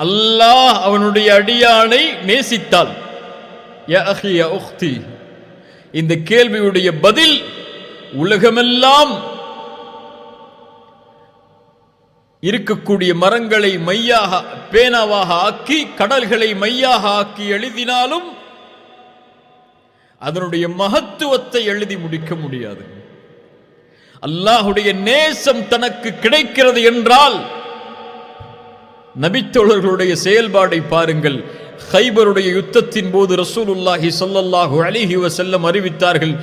அல்லாஹ் அவனுடைய அடியானை நேசித்தால், யா அஹி யா உக்தி, இந்த கேள்வியுடைய பதில் உலகமெல்லாம் இருக்கக்கூடிய மரங்களை மையாக பேனாவாக ஆக்கி கடல்களை மையாக ஆக்கி எழுதினாலும் அதனுடைய மகத்துவத்தை எழுதி முடிக்க முடியாது. அல்லாஹுடைய நேசம் தனக்கு கிடைக்கிறது என்றால் நபித்தோழர்களுடைய செயல்பாடை பாருங்கள். கைபருடைய யுத்தத்தின் போது ரசூலுல்லாஹி ஸல்லல்லாஹு அலைஹி வஸல்லம் அறிவித்தார்கள்,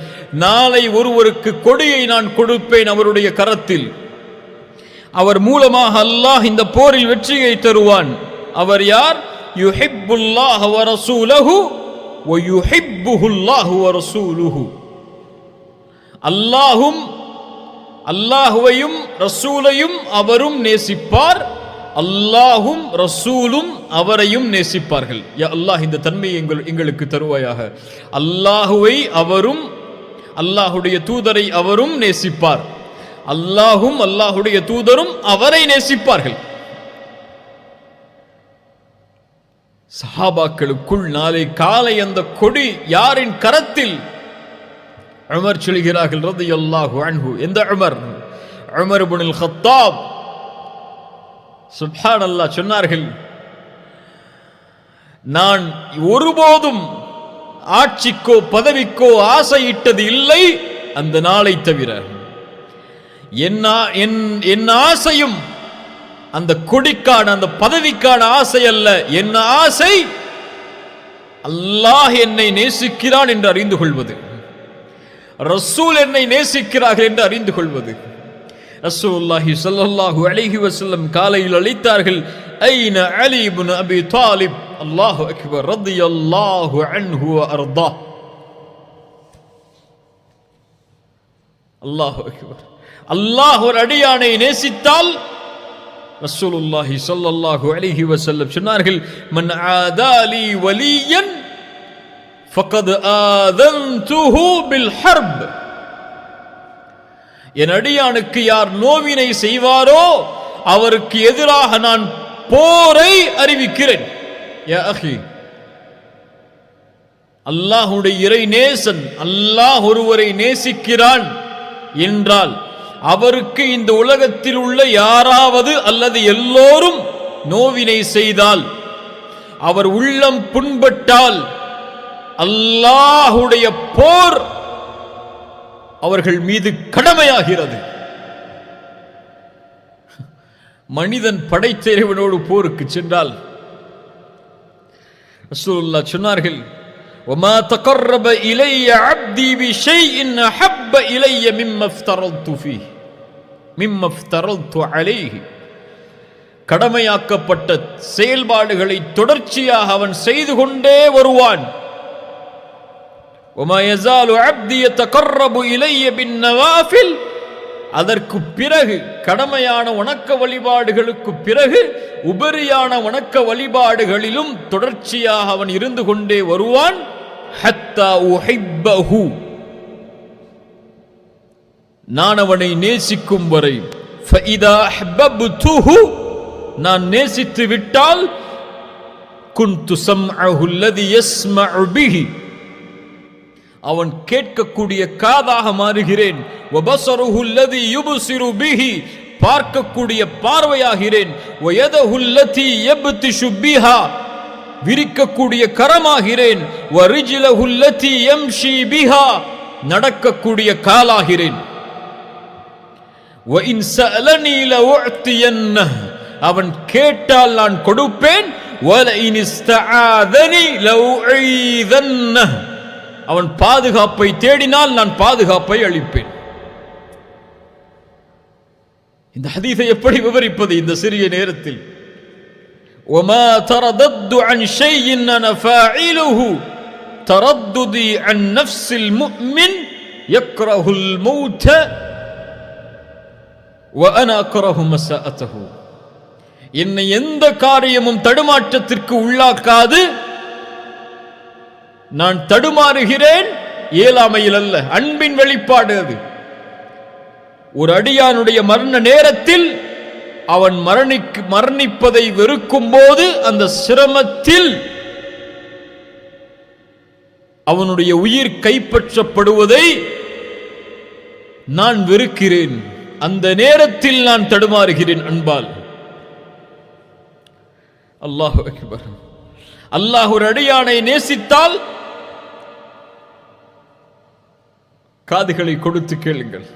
நாளை ஒருவருக்கு கொடியை நான் கொடுப்பேன் அவருடைய கரத்தில், அவர் மூலமாக அல்லாஹ் இந்த போரில் வெற்றியை தருவான். அவர் யார்? யுஹிப்புல்லாஹ வ ரசூலஹு வ யுஹிப்புஹுல்லாஹு வ ரசூலுஹு. அல்லாஹும் அல்லாஹுவையும் ரசூலையும் அவரும் நேசிப்பார், அல்லாஹும் ரசூலும் அவரையும் நேசிப்பார்கள். யா அல்லாஹ் இந்த தன்மையை எங்களுக்கு தருவாயாக. அல்லாஹுவை அவரும் அல்லாஹுடைய தூதரை அவரும் நேசிப்பார், அல்லாஹும் அல்லாஹுடைய தூதரும் அவரை நேசிப்பார்கள். சஹாபாக்களுக்குள் நாளை காலை அந்த கொடி யாரின் கரத்தில்? உமர் சொல்கிறார்கள் ரலியல்லாஹு அன்ஹு. எந்த உமர்? உமர் இப்னுல் கத்தாப். சுப்ஹானல்லாஹ். சொன்னார்கள், நான் ஒருபோதும் ஆட்சிக்கோ பதவிக்கோ ஆசையிட்டது இல்லை அந்த நாளை தவிர. என் ஆசையும் அந்த கொடிக்கான அந்த பதவிக்கான ஆசை அல்ல. என் ஆசை அல்லாஹ் என்னை நேசிக்கிறான் என்று அறிந்து கொள்வது, ரசூல் என்னை நேசிக்கிறார்கள் என்று அறிந்து கொள்வது. ரசூலுல்லாஹி ஸல்லல்லாஹு அலைஹி வஸல்லம் காலையில் அழைத்தார்கள், ஐன அலி இப்னு அபி தாலிப். அல்லாஹு அக்பர். ரலியல்லாஹு அன்ஹு வ அர்தா. அல்லாஹு அக்பர். அல்லாஹ் ஒரு அடியானை நேசித்தால் ரசூலுல்லாஹி ஸல்லல்லாஹு அலைஹி வஸல்லம் சொன்னார்கள், மன் ஆதாலி வலியன் ஃபகத் ஆதன்துஹு பில் ஹர்ப். என் அடியானுக்கு யார் நோவினை செய்வாரோ அவருக்கு எதிராக நான் போரை அறிவிக்கிறேன். யா அஹி, அல்லாஹ்வுடைய இறை நேசன், அல்லாஹ் ஒருவரை நேசிக்கிறான் என்றால் அவருக்கு இந்த உலகத்தில் உள்ள யாராவது அல்லது எல்லோரும் நோவினை செய்தால், அவர் உள்ளம் புண்பட்டால் அல்லாஹுடைய போர் அவர்கள் மீது கடமையாகிறது. மனிதன் படைத்த இறைவனோடு போருக்கு சென்றால் ரசூலுல்லாஹ் சொன்னார்கள், وما تقرب الي عبدي بشيء احب الي مما افترضت فيه مما افترضت عليه. கடமையாக்கப்பட்ட செயல்பாடுகளை தொடர்ச்சியாக அவன் செய்து கொண்டே வருவான். وما يزال عبدي يتقرب الي بالنوافل. அதற்கு பிறகு கடமையான வணக்க வழிபாடுகளுக்கு பிறகு உபரியான வணக்க வழிபாடுகளிலும் தொடர்ச்சியாக அவன் இருந்து கொண்டே வருவான். ஹத்தா உஹிப்பஹு, நான் அவனை நேசிக்கும் வரை. ஃபஇதா அஹ்பப்துஹு, நான் நேசித்து விட்டால் குன்து ஸம்அஹு அல்லதி யஸ்மஉ பிஹி, அவன் கேட்கக்கூடிய காதாக மாறுகிறேன். வபஸருஹு அல்லதி யுப்ஸிரு பிஹி, பார்க்கக்கூடிய பார்வையாகிறேன். வயதஹு அல்லதி யப்திஷு பிஹா, விரிக்கக்கூடிய கரமாகிறேன். வரிஜ்லஹு அல்லதி யம்ஷி பிஹா, நடக்கக்கூடிய காலாகிறேன். வஇன் ஸஅலனி லஉஅதியன்னஹு, அவன் கேட்டால் நான் கொடுப்பேன். வலஇன் இஸ்தஆதனி லஉஈதன்னஹு, அவன் பாதுகாப்பை தேடினால் நான் பாதுகாப்பை அளிப்பேன். இந்த ஹதீஸை எப்படி விவரிப்பது இந்த சிறிய நேரத்தில்? وما تردد عن شيء انا فاعله ترددي عن نفس المؤمن يكره الموت وانا اكره مساءته. என்னை எந்த காரியமும் தடுமாற்றத்திற்கு உள்ளாக்காது. நான் தடுமாறுகிறேன் இயலாமையில் அல்ல, அன்பின் வெளிப்பாடு அது. ஒரு அடியானுடைய மரண நேரத்தில் அவன் மரணிப்பதை வெறுக்கும் போது அந்த சிரமத்தில் அவனுடைய உயிர் கைப்பற்றப்படுவதை நான் வெறுக்கிறேன். அந்த நேரத்தில் நான் தடுமாறுகிறேன் அன்பால். அல்லாஹு அக்பர். அல்லாஹ் ஒரு அடியானை நேசித்தால் காதுகளை கொடுத்து கேளுங்கள்.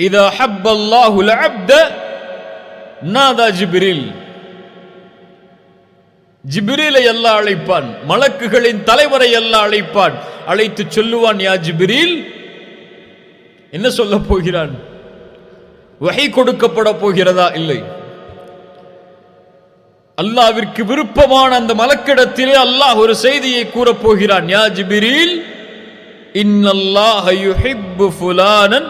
இதா ஹப்பல்லாஹுல் அப்த நாதா ஜிப்ரீல். ஜிப்ரீலை அல்லாஹ் அழைப்பான், மலக்குகளின் தலைவரை அல்லாஹ் அழைப்பான். அழைத்து சொல்லுவான், யா ஜிப்ரீல். என்ன சொல்ல போகிறான்? வஹி கொடுக்கப்பட போகிறதா? இல்லை. அல்லாஹ்விற்கு விருப்பமான அந்த மலக்கிடத்திலே அல்லாஹ் ஒரு செய்தியை கூறப் போகிறான். யா ஜிப்ரீல், இன்னல்லாஹ யுஹிப்பு ஃபுலானன்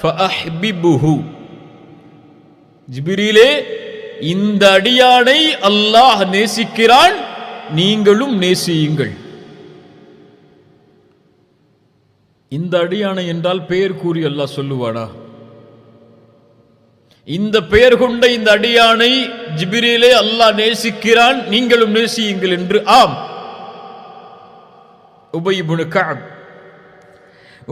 ஃபஅஹ்பிபுஹு. ஜிப்ரீலே, இந்த அடியானை அல்லாஹ் நேசிக்கிறான், நீங்களும் நேசியுங்கள். இந்த அடியானை என்றால் பெயர் கூறி அல்லாஹ் சொல்லுவானா? இந்த பெயர் கொண்ட இந்த அடியானை ஜிப்ரீலே அல்லாஹ் நேசிக்கிறான், நீங்களும் நேசியுங்கள் என்று. ஆம். உபை இப்னு கஅப்,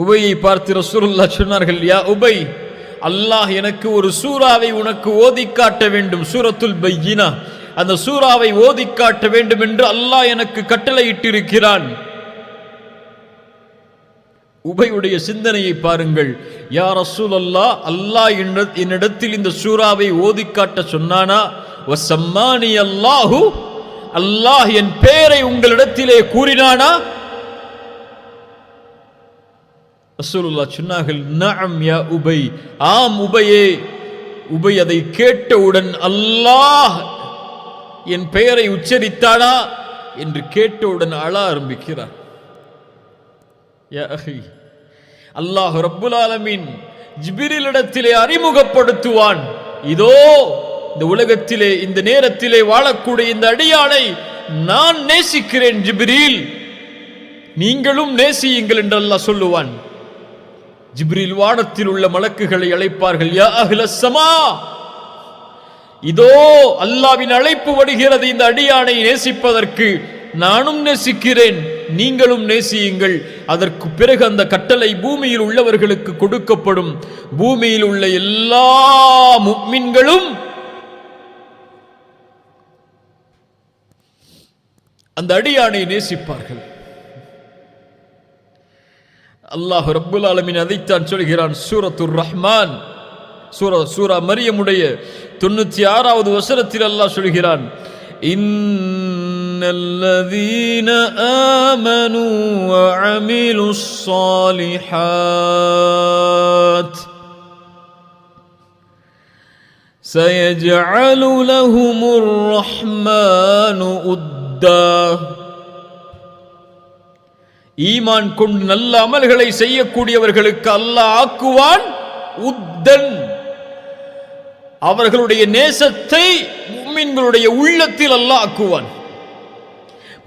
உபையை பார்த்து ரசூலுல்லாஹ் சொன்னார்கள், யா உபை, அல்லாஹ் எனக்கு ஒரு சூராவை உனக்கு ஓதி காட்ட வேண்டும், சூரத்துல் பையினா, அந்த சூராவை ஓதி காட்ட வேண்டும் என்று அல்லாஹ் எனக்கு கட்டளையிட்டிருக்கிறான். உபையுடைய சிந்தனையை பாருங்கள். யா ரசூலல்லாஹ், அல்லாஹ் என்னிடத்தில் இந்த சூராவை ஓதி காட்ட சொன்னானா? வஸம்மானி அல்லாஹு, அல்லாஹ் என் பெயரை உங்களிடத்திலே கூறினானா? ரசூலுல்லாஹ் சொன்னார்கள், நஅம் யா உபை, ஆம் உபையே. உபை அதை கேட்டவுடன் அல்லாஹ் என் பெயரை உச்சரித்தானா என்று கேட்டவுடன் அழ ஆரம்பிக்கிறார். யா அஹி, அல்லாஹ் ரப்புல் ஆலமீன் ஜிப்ரீலிடத்திலே அறிமுகப்படுத்துவான், இதோ இந்த உலகத்திலே இந்த நேரத்திலே வாழக்கூடிய இந்த அடியானை நான் நேசிக்கிறேன் ஜிப்ரீல், நீங்களும் நேசியுங்கள் என்று அல்லாஹ் சொல்லுவான். ஜிப்ரீல் வானத்தில் உள்ள மலக்குகளை அழைப்பார்கள். யா அஹ்லஸ் ஸமா, இதோ அல்லாஹ்வின் அழைப்பு வருகிறது இந்த அடியானை நேசிப்பதற்கு, நானும் நேசிக்கிறேன், நீங்களும் நேசியுங்கள். அதற்கு பிறகு அந்த கட்டளை பூமியில் உள்ளவர்களுக்கு கொடுக்கப்படும். பூமியில் உள்ள எல்லா முஃமின்களும் அந்த அடியானை நேசிப்பார்கள். அல்லாஹ் ரப்புல் ஆலமீன் அதைத்தான் சொல்கிறான். சூரத்துர் ரஹ்மான், சூரா மரியமுடைய 96வது வசனத்தில் அல்லாஹ் சொல்கிறான், இன்னல்லதீன ஆமனூ வஅமிலுஸ் ஸாலிஹாத் சயஜஅலு லஹுமுர் ரஹ்மானு உத்தா. ஈமான் கொண்டு நல்ல அமல்களை செய்யக்கூடியவர்களுக்கு அல்லாஹ் ஆக்குவான் உத்தன், அவர்களுடைய நேசத்தை முஃமின்களுடைய உள்ளத்தில் அல்லாஹ் ஆக்குவான்.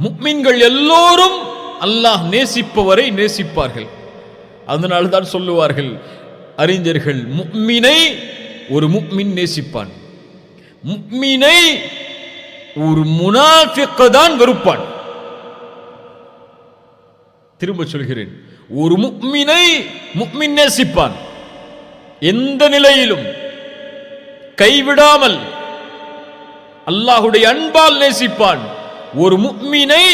முஃமின்கள் எல்லோரும் அல்லாஹ் நேசிப்பவரை நேசிப்பார்கள். அதனால தான் சொல்லுவார்கள் அறிஞர்கள், முஃமினை ஒரு முஃமின் நேசிப்பான், முஃமினை ஒரு முனாஃபிக் தான் வெறுப்பான். திரும்ப சொல்கிறேன், ஒரு முஃமினை முஃமின் நேசிப்பான், எந்த நிலையிலும் கைவிடாமல் அல்லாஹ்வுடைய அன்பால் நேசிப்பான். ஒரு முஃமினை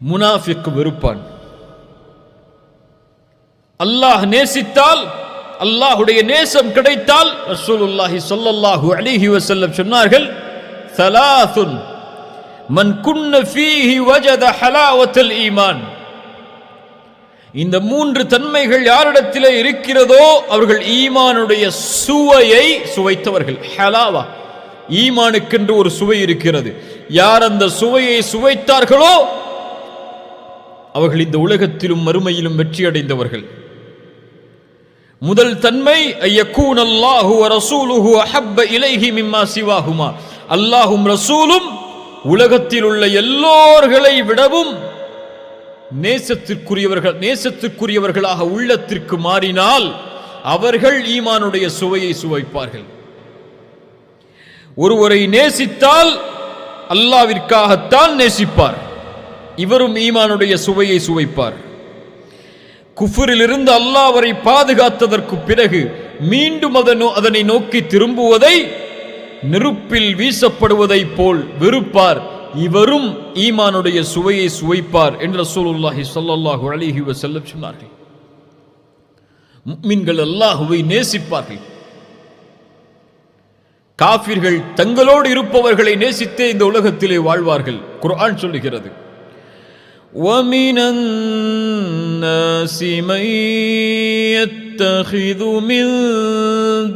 முனாஃபிக் வெறுப்பான். அல்லாஹ் நேசித்தால், அல்லாஹ்வுடைய நேசம் கிடைத்தால், ரசூலுல்லாஹி ஸல்லல்லாஹு அலைஹி வஸல்லம் சொன்னார்கள், ஸலாசுன் மன் குன்ன ஃபீஹி வஜத ஹலாவத்துல் ஈமான். இந்த மூன்று தன்மைகள் யாரிடத்திலே இருக்கிறதோ அவர்கள் ஈமானுடைய சுவையை சுவைத்தவர்கள். ஹலாவா, ஈமானுக்கென்று ஒரு சுவை இருக்கிறது. யார் அந்த சுவையை சுவைத்தார்களோ அவர்கள் இந்த உலகத்திலும் மறுமையிலும் வெற்றி அடைந்தவர்கள். முதல் தன்மை ஐயக்கூன் அல்லாஹு வ ரசூலுஹு அஹப்ப இலைஹி மிம்மா சிவாஹுமா. அல்லாஹும் ரசூலும் உலகத்தில் உள்ள எல்லோர்களை விடவும் நேசத்திற்குரியவர்களாக உள்ளத்திற்கு மாறினால் அவர்கள் ஈமானுடைய சுவையை சுவைப்பார்கள். ஒருவரை நேசித்தால் அல்லாஹ்விற்காகத்தான் நேசிப்பார், இவரும் ஈமானுடைய சுவையை சுவைப்பார். குஃப்ரிலிருந்து அல்லாஹ் அவரை பாதுகாத்ததற்கு பிறகு மீண்டும் அதனை நோக்கி திரும்புவதை நெருப்பில் வீசப்படுவதை போல் வெறுப்பார், இவரும் ஈமானுடைய சுவையை சுவைப்பார் என்று ரசூலுல்லாஹி ஸல்லல்லாஹு அலைஹி வஸல்லம் சொன்னார்கள். முஃமின்கள் அல்லாஹ்வை நேசிப்பார்கள். காஃபிர்கள் தங்களோடு இருப்பவர்களை நேசித்தே இந்த உலகத்திலே வாழ்வார்கள். குர்ஆன் சொல்லுகிறது, وَمِنَ النَّاسِ مَن يَتَّخِذُ مِن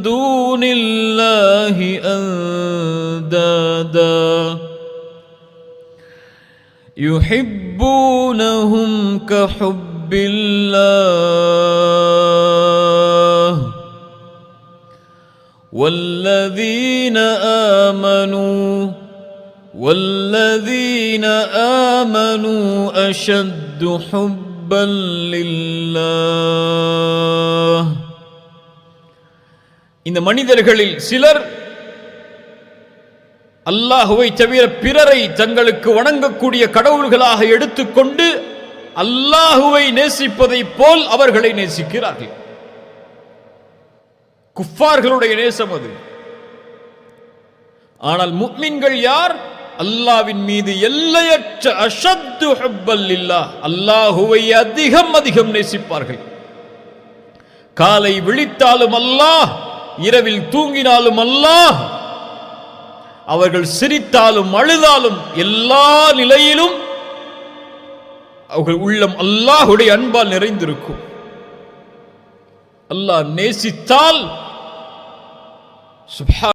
دُونِ اللَّهِ أَندَادًا يُحِبُّونَهُمْ كَحُبِّ اللَّهِ وَالَّذِينَ آمَنُوا أَشَدُّ حُبًّا لِلَّهِ. இந்த மனிதர்களில் சிலர் அல்லாஹ்வை தவிர பிறரை தங்களுக்கு வணங்கக்கூடிய கடவுள்களாக எடுத்துக்கொண்டு அல்லாஹ்வை நேசிப்பதை போல் அவர்களை நேசிக்கிறார்கள். குஃபார்களுடைய நேசம் அது. ஆனால் முஃமின்கள் யார்? அல்லாஹ்வின் மீது எல்லையற்ற அஷத்து ஹுப்பல் லில்லாஹ், அல்லாஹ்வை அதிகம் அதிகம் நேசிப்பார்கள். காலை விழித்தாலும் அல்லாஹ், இரவில் தூங்கினாலும் அல்லாஹ், அவர்கள் சிரித்தாலும் அழுதாலும் எல்லா நிலையிலும் அவர்கள் உள்ளம் அல்லாஹ்வுடைய அன்பால் நிறைந்திருக்கும். அல்லாஹ் நேசித்தால் சுப்ஹான்